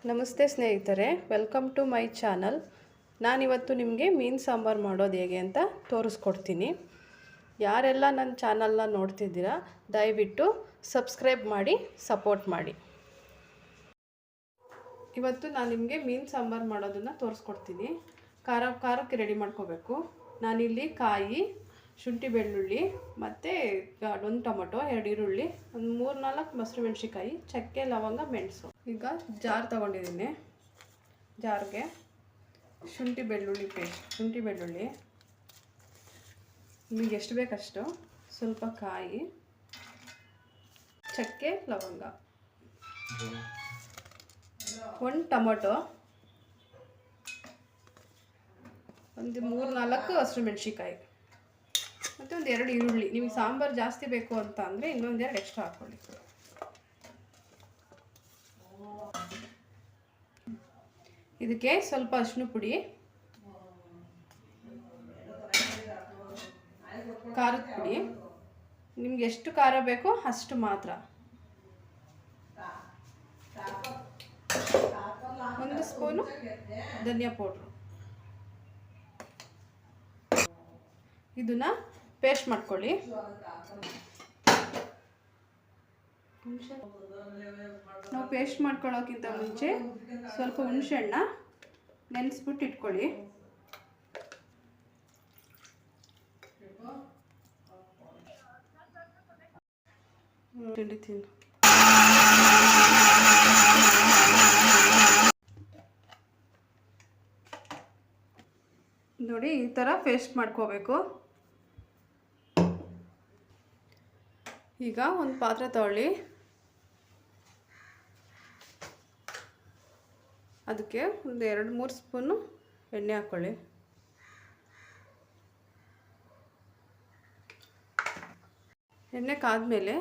ನಮಸ್ತೆ ಸ್ನೇಹಿತರೆ, welcome to my channel. ನಾನಿವತ್ತು ನಿಮಗೆ ಮೀನು ಸಾಂಬಾರು ಮಾಡೋದು ಹೇಗೆ ಅಂತ ತೋರಿಸ್ಕೊಡ್ತೀನಿ. ಯಾರೆಲ್ಲ ನನ್ನ ಚಾನಲ್ನ ನೋಡ್ತಿದ್ದೀರಾ ದಯವಿಟ್ಟು ಸಬ್ಸ್ಕ್ರೈಬ್ ಮಾಡಿ ಸಪೋರ್ಟ್ ಮಾಡಿ. ಇವತ್ತು ನಾನು ನಿಮಗೆ ಮೀನು ಸಾಂಬಾರು ಮಾಡೋದನ್ನು ತೋರಿಸ್ಕೊಡ್ತೀನಿ. ಖಾರಕ್ಕೆ ರೆಡಿ ಮಾಡ್ಕೋಬೇಕು. ನಾನಿಲ್ಲಿ ಕಾಯಿ, ಶುಂಠಿ ಬೆಳ್ಳುಳ್ಳಿ ಮತ್ತು ಒಂದು ಟೊಮೊಟೊ, 2 ಈರುಳ್ಳಿ, ಒಂದು 3-4 ಮೊಸರು ಮೆಣಸಿಕಾಯಿ, ಚಕ್ಕೆ ಲವಂಗ ಮೆಣಸು. ಈಗ ಜಾರ್ ತೊಗೊಂಡಿದ್ದೀನಿ. ಜಾರ್ಗೆ ಶುಂಠಿ ಬೆಳ್ಳುಳ್ಳಿ ಪೇಸ್ಟ್, ಶುಂಠಿ ಬೆಳ್ಳುಳ್ಳಿ ನಿಮಗೆ ಎಷ್ಟು ಬೇಕಷ್ಟು, ಸ್ವಲ್ಪ ಕಾಯಿ, ಚಕ್ಕೆ ಲವಂಗ, ಒಂದು ಟೊಮೊಟೊ, ಒಂದು 3-4 ಹಸಿರು ಮೆಣಸಿಕಾಯಿ ಮತ್ತು ಒಂದು 2 ಈರುಳ್ಳಿ. ನಿಮಗೆ ಸಾಂಬಾರು ಜಾಸ್ತಿ ಬೇಕು ಅಂತ ಅಂದರೆ ಇನ್ನೊಂದೆರಡು ಎಕ್ಸ್ಟ್ರಾ ಹಾಕ್ಕೊಳ್ಳಿ. ಇದಕ್ಕೆ ಸ್ವಲ್ಪ ಅರಿಶಿನ ಪುಡಿ, ಖಾರದ ಪುಡಿ, ನಿಮ್ಗೆ ಎಷ್ಟು ಖಾರ ಬೇಕೋ ಅಷ್ಟು ಮಾತ್ರ, 1 ಸ್ಪೂನು ಧನಿಯಾ ಪೌಡ್ರು. ಇದನ್ನ ಪೇಸ್ಟ್ ಮಾಡ್ಕೊಳ್ಳಿ. ನಾವು ಪೇಸ್ಟ್ ಮಾಡ್ಕೊಳ್ಳೋಕ್ಕಿಂತ ಮುಂಚೆ ಸ್ವಲ್ಪ ಹುಣಸೆಹಣ್ಣ ನೆನೆಸ್ಬಿಟ್ಟು ಇಟ್ಕೊಳ್ಳಿ. ನೋಡಿ, ಈ ಥರ ಪೇಸ್ಟ್ ಮಾಡ್ಕೋಬೇಕು. ಈಗ ಒಂದು ಪಾತ್ರೆ ತಗೊಳ್ಳಿ. ಅದಕ್ಕೆ ಒಂದು 2-3 ಸ್ಪೂನು ಎಣ್ಣೆ ಹಾಕ್ಕೊಳ್ಳಿ. ಎಣ್ಣೆ ಕಾದ್ಮೇಲೆ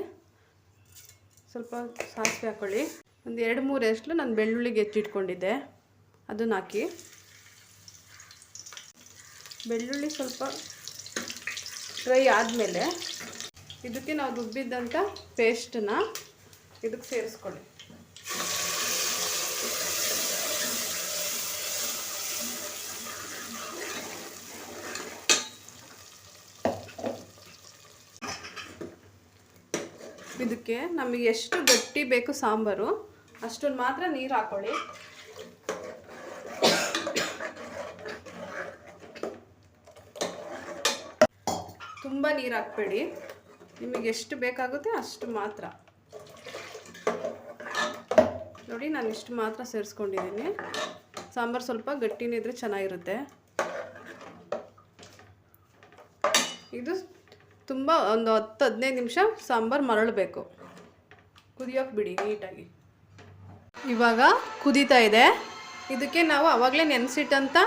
ಸ್ವಲ್ಪ ಸಾಸಿವೆ ಹಾಕ್ಕೊಳ್ಳಿ. ಒಂದು 2-3 ಎಸ್ಳು ನಾನು ಬೆಳ್ಳುಳ್ಳಿಗೆ ಹೆಚ್ಚಿಟ್ಕೊಂಡಿದ್ದೆ, ಅದನ್ನು ಹಾಕಿ. ಬೆಳ್ಳುಳ್ಳಿ ಸ್ವಲ್ಪ ಫ್ರೈ ಆದಮೇಲೆ ಇದಕ್ಕೆ ನಾವು ರುಬ್ಬಿದ್ದಂಥ ಪೇಸ್ಟನ್ನ ಇದಕ್ಕೆ ಸೇರಿಸ್ಕೊಳ್ಳಿ. ಇದಕ್ಕೆ ನಮಗೆ ಎಷ್ಟು ಗಟ್ಟಿ ಬೇಕು ಸಾಂಬಾರು ಅಷ್ಟೊಂದು ಮಾತ್ರ ನೀರು ಹಾಕ್ಕೊಳ್ಳಿ. ತುಂಬ ನೀರು ಹಾಕ್ಬೇಡಿ, ನಿಮಗೆ ಎಷ್ಟು ಬೇಕಾಗುತ್ತೆ ಅಷ್ಟು ಮಾತ್ರ. ನೋಡಿ, ನಾನು ಇಷ್ಟು ಮಾತ್ರ ಸೇರಿಸ್ಕೊಂಡಿದ್ದೀನಿ. ಸಾಂಬಾರು ಸ್ವಲ್ಪ ಗಟ್ಟಿನೇ ಇದ್ದರೆ ಚೆನ್ನಾಗಿರುತ್ತೆ. ಇದು ತುಂಬ ಒಂದು 10-15 ನಿಮಿಷ ಸಾಂಬಾರು ಮರಳಬೇಕು, ಕುದಿಯೋಕೆ ಬಿಡಿ ನೀಟಾಗಿ. ಇವಾಗ ಕುದೀತಾ ಇದೆ. ಇದಕ್ಕೆ ನಾವು ಆವಾಗಲೇ ನೆನೆಸಿಟ್ಟಂಥ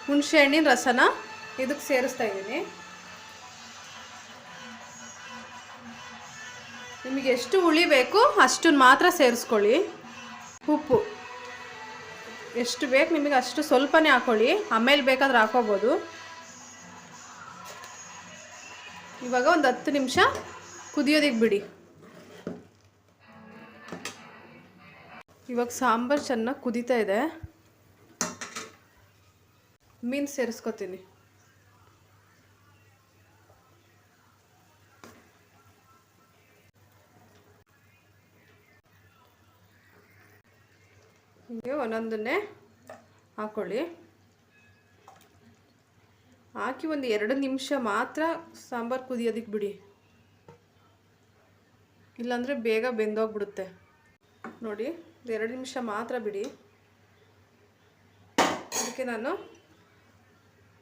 ಹುಣಸೆ ಹಣ್ಣಿನ ರಸನ ಇದಕ್ಕೆ ಸೇರಿಸ್ತಾ ಇದ್ದೀನಿ. ನಿಮಗೆ ಎಷ್ಟು ಹುಳಿ ಬೇಕು ಅಷ್ಟನ್ನು ಮಾತ್ರ ಸೇರಿಸ್ಕೊಳ್ಳಿ. ಉಪ್ಪು ಎಷ್ಟು ಬೇಕು ನಿಮಗೆ ಅಷ್ಟು ಸ್ವಲ್ಪನೇ ಹಾಕ್ಕೊಳ್ಳಿ, ಆಮೇಲೆ ಬೇಕಾದ್ರೆ ಹಾಕೋಬೋದು. ಇವಾಗ ಒಂದು 10 ನಿಮಿಷ ಕುದಿಯೋದಕ್ಕೆ ಬಿಡಿ. ಇವಾಗ ಸಾಂಬಾರು ಚೆನ್ನಾಗಿ ಕುದೀತಾ ಇದೆ. ಮೀನು ಸೇರಿಸ್ಕೊತೀನಿ. ಹೀಗೆ ಒಂದೊಂದನ್ನೇ ಹಾಕ್ಕೊಳ್ಳಿ. ಹಾಕಿ ಒಂದು 2 ನಿಮಿಷ ಮಾತ್ರ ಸಾಂಬಾರು ಕುದಿಯೋದಕ್ಕೆ ಬಿಡಿ, ಇಲ್ಲಾಂದರೆ ಬೇಗ ಬೆಂದೋಗ್ಬಿಡುತ್ತೆ. ನೋಡಿ, 2 ನಿಮಿಷ ಮಾತ್ರ ಬಿಡಿ. ಅದಕ್ಕೆ ನಾನು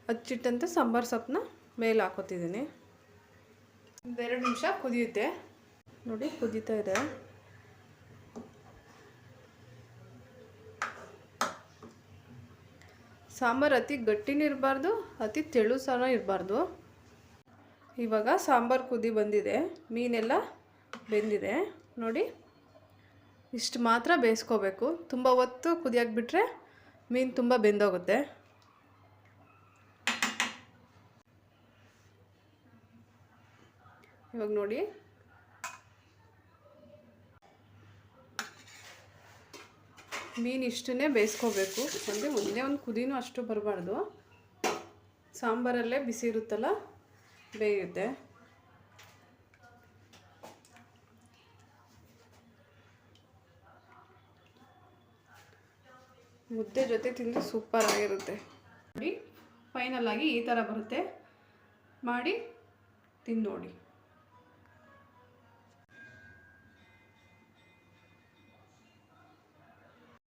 ಹಚ್ಚಿಟ್ಟಂತೆ ಸಾಂಬಾರು ಸೊಪ್ಪನ್ನ ಮೇಲೆ ಹಾಕೋತಿದ್ದೀನಿ. 2 ನಿಮಿಷ ಕುದಿಯುತ್ತೆ. ನೋಡಿ, ಕುದೀತಾ ಇದೆ. ಸಾಂಬಾರು ಅತಿ ಗಟ್ಟಿನೂ ಇರಬಾರ್ದು, ಅತಿ ತೆಳು ಸಹ ಇರಬಾರ್ದು. ಇವಾಗ ಸಾಂಬಾರು ಕುದಿ ಬಂದಿದೆ, ಮೀನೆಲ್ಲ ಬೆಂದಿದೆ. ನೋಡಿ, ಇಷ್ಟು ಮಾತ್ರ ಬೇಯಿಸ್ಕೋಬೇಕು. ತುಂಬ ಹೊತ್ತು ಕುದಿಯೋಕೆ ಬಿಟ್ಟರೆ ಮೀನು ತುಂಬ ಬೆಂದೋಗುತ್ತೆ. ಇವಾಗ ನೋಡಿ, ಮೀನು ಇಷ್ಟನ್ನೇ ಬೇಯಿಸ್ಕೋಬೇಕು. ಅಂದರೆ ಒಂದೇ ಒಂದು ಕುದಿನೂ ಅಷ್ಟು ಬರಬಾರ್ದು. ಸಾಂಬಾರಲ್ಲೇ ಬಿಸಿ ಇರುತ್ತಲ್ಲ ಬೇಯುತ್ತೆ. ಮುದ್ದೆ ಜೊತೆ ತಿಂದು ಸೂಪರ್ ಆಗಿರುತ್ತೆ ನೋಡಿ. ಫೈನಲ್ ಆಗಿ ಈ ಥರ ಬರುತ್ತೆ. ಮಾಡಿ ತಿಂದು ನೋಡಿ.